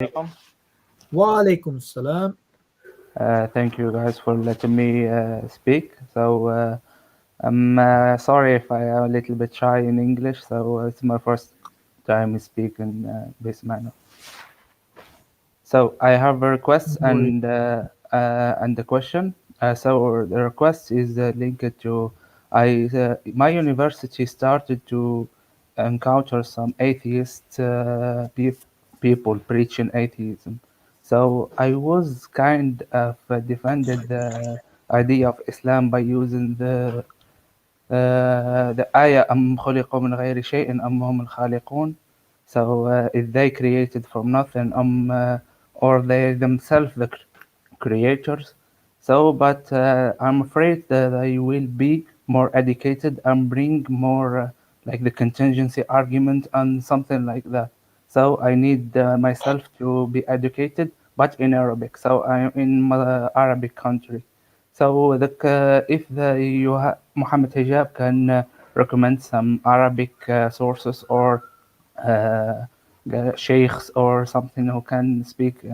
Alaikum. Wa alaikum salam. Thank you guys for letting me speak. I'm sorry if I am a little bit shy in English, so it's my first time speaking this manner. So I have a request Don't worry. and the question. So the request is linked to my university started to encounter some atheist people preaching atheism. So I was kind of defended the idea of Islam by using the ayah أم خلقوا من غير شيء أم هم الخالقون. So if they created from nothing or they themselves the creators. So but I'm afraid that I will be more educated and bring more like the contingency argument and something like that. So I need myself to be educated, but in Arabic. So I'm in my Arabic country. So if Mohammed Hijab can recommend some Arabic sources or uh, sheikhs or something who can speak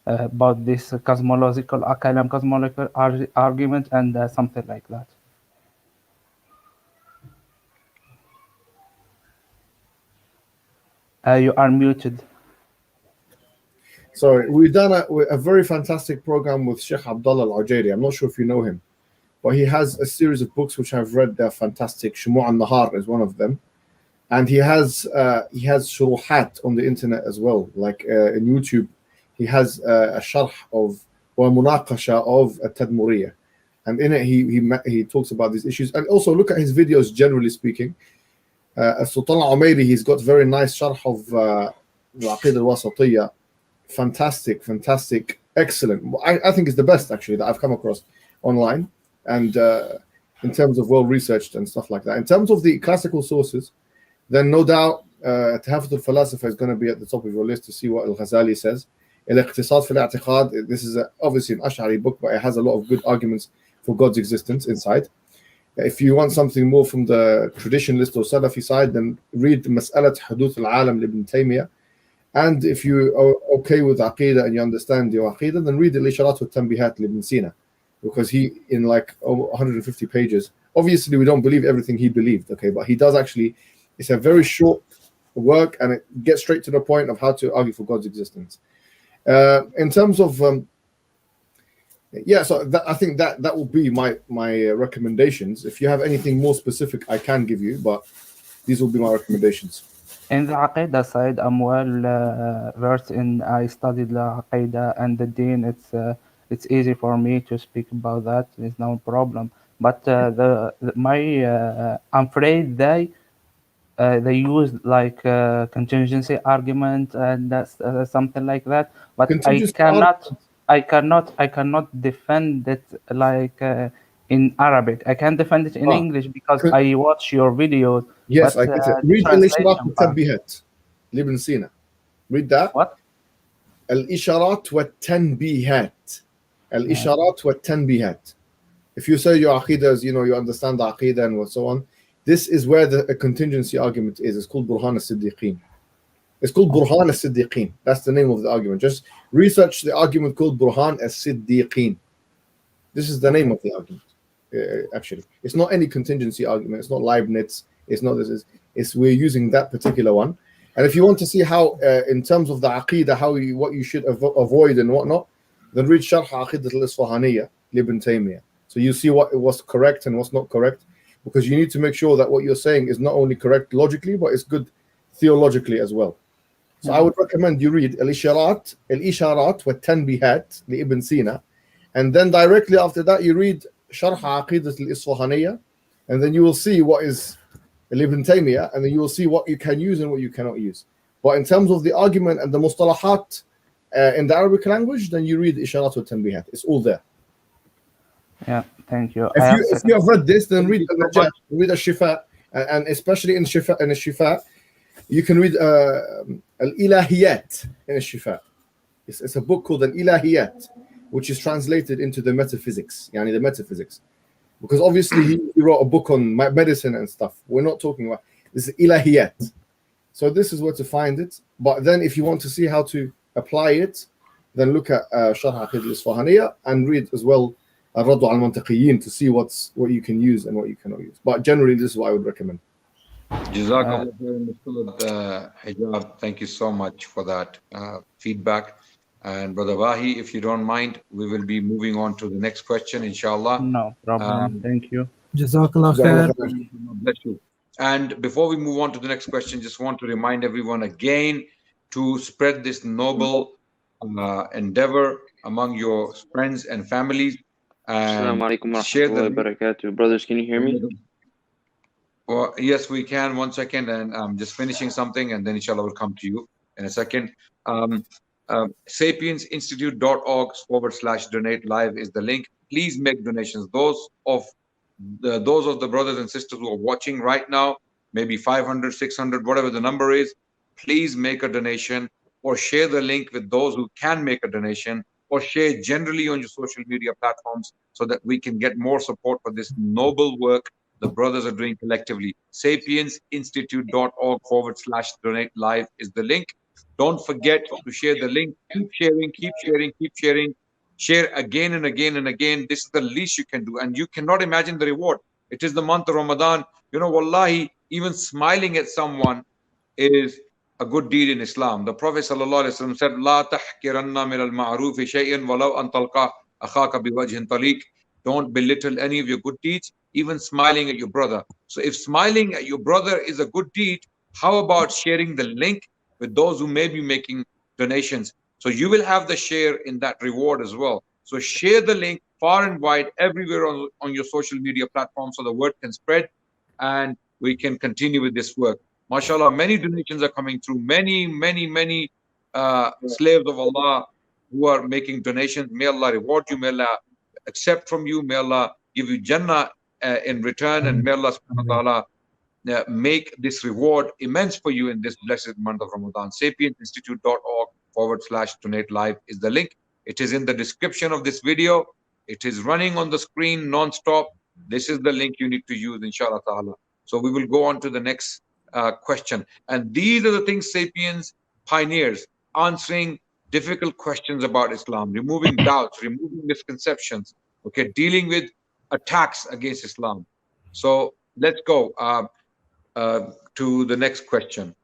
about this cosmological argument and something like that. You are muted. Sorry, we've done a very fantastic program with Sheikh Abdullah Al-Ujairi. I'm not sure if you know him, but he has a series of books which I've read. They're fantastic. Shumu' al-Nahar is one of them, and he has shuruhat on the internet as well, like in YouTube. He has a sharh of or munaqasha of a Tadmuriyah, and in it he talks about these issues. And also look at his videos. Generally speaking, Sultan Al-Umairi, he's got very nice sharh of the Aqidah al-Wasatiyah. Fantastic, excellent. I think it's the best actually that I've come across online, and in terms of well researched and stuff like that. In terms of the classical sources, then no doubt Tahafut al-Falasifa is going to be at the top of your list to see what Al-Ghazali says. Al-Iqtisad fi al-I'tiqad, this is obviously an Ash'ari book, but it has a lot of good arguments for God's existence inside. If you want something more from the traditionalist or Salafi side, then read Mas'alat Huduth al-Alam Ibn Taymiyyah. And if you are okay with Aqidah and you understand your Aqidah, then read Al-Isharat wa Tanbihat Ibn Sina, because he, in like 150 pages, obviously we don't believe everything he believed, okay, but he does actually, it's a very short work and it gets straight to the point of how to argue for God's existence. In terms of, so I think that will be my recommendations. If you have anything more specific, I can give you, but these will be my recommendations. In the Aqidah side, I'm well versed in. I studied the Aqidah and the Deen. It's easy for me to speak about that. It's no problem. But I'm afraid they use like contingency argument and that's something like that. But I cannot defend it like in Arabic. I can defend it in English because I watch your videos. Yes, but, I get it. the Read Al-Isharat translation wa part- Tanbihat Ibn Sina. Read that. What? Al-Isharat wa Tanbihat. Al-Isharat wa Tanbihat. If you say your Aqidah is, you understand the Aqidah and so on, this is where a contingency argument is. It's called Burhan al-Siddiqeen. It's called Burhan al-Siddiqeen. That's the name of the argument. Just research the argument called Burhan al-Siddiqeen. This is the name of the argument, actually. It's not any contingency argument. It's not Leibniz. It's not this. It's we're using that particular one. And if you want to see how, in terms of the Aqidah, what you should avoid and whatnot, then read Sharh Aqidat al-Isfahaniyya Ibn Taymiyyah. So you see what was correct and what's not correct, because you need to make sure that what you're saying is not only correct logically, but it's good theologically as well. So I would recommend you read Al-Isharat wa Tanbihat Ibn Sina, and then directly after that you read Sharh Aqidat al-Isfahaniyya, and then you will see what is Ibn Taymiyyah, and then you will see what you can use and what you cannot use. But in terms of the argument and the mustalahat in the Arabic language, then you read Isharat wa Tanbihat. It's all there. Yeah, thank you. If you have read this, then read Al-Najah, read Al-Shifa, and especially in Al-Shifa, you can read Al-Ilahiyat in Al-Shifa. It's a book called Al-Ilahiyat, which is translated into the metaphysics, the metaphysics. Because obviously he wrote a book on medicine and stuff. We're not talking about this is Ilahiyat. So this is where to find it. But then if you want to see how to apply it, then look at Sharh Aqidah al-Isfahaniyya and read as well Ar-Radd al-Mantiqiyyin to see what you can use and what you cannot use. But generally, this is what I would recommend. Jazakallah Mr. Hijab. Thank you so much for that feedback. And Brother Wahi, if you don't mind, we will be moving on to the next question, inshallah. No problem. Thank you. Jazakallah khair. Bless you. And before we move on to the next question, just want to remind everyone again to spread this noble endeavor among your friends and families. Assalamu alaikum wa share the rahmatullahi wa barakatuh. Brothers, can you hear me? Well, yes, we can. 1 second, and I'm just finishing something, and then inshallah we'll come to you in a second. SapienceInstitute.org/donate live is the link. Please make donations. Those of the brothers and sisters who are watching right now, maybe 500, 600, whatever the number is, please make a donation or share the link with those who can make a donation, or share generally on your social media platforms so that we can get more support for this noble work the brothers are doing collectively. SapienceInstitute.org/donate live is the link. Don't forget to share the link. Keep sharing, keep sharing, keep sharing. Share again and again and again. This is the least you can do. And you cannot imagine the reward. It is the month of Ramadan. You know, wallahi, even smiling at someone is a good deed in Islam. The Prophet ﷺ said, "La tahkiranna min al-ma'ruf shay'an walau an talqa akhaka biwajhin taliq." Don't belittle any of your good deeds, even smiling at your brother. So if smiling at your brother is a good deed, how about sharing the link with those who may be making donations? So you will have the share in that reward as well. So share the link far and wide everywhere on your social media platforms so the word can spread and we can continue with this work. MashaAllah, many donations are coming through. Many slaves of Allah who are making donations. May Allah reward you. May Allah accept from you. May Allah give you Jannah in return. And may Allah subhanahu wa ta'ala make this reward immense for you in this blessed month of Ramadan. SapienceInstitute.org/donate live is the link. It is in the description of this video. It is running on the screen non-stop. This is the link you need to use, inshallah ta'ala. So we will go on to the next question. And these are the things Sapiens pioneers, answering difficult questions about Islam, removing doubts, removing misconceptions, okay, dealing with attacks against Islam. So let's go to the next question.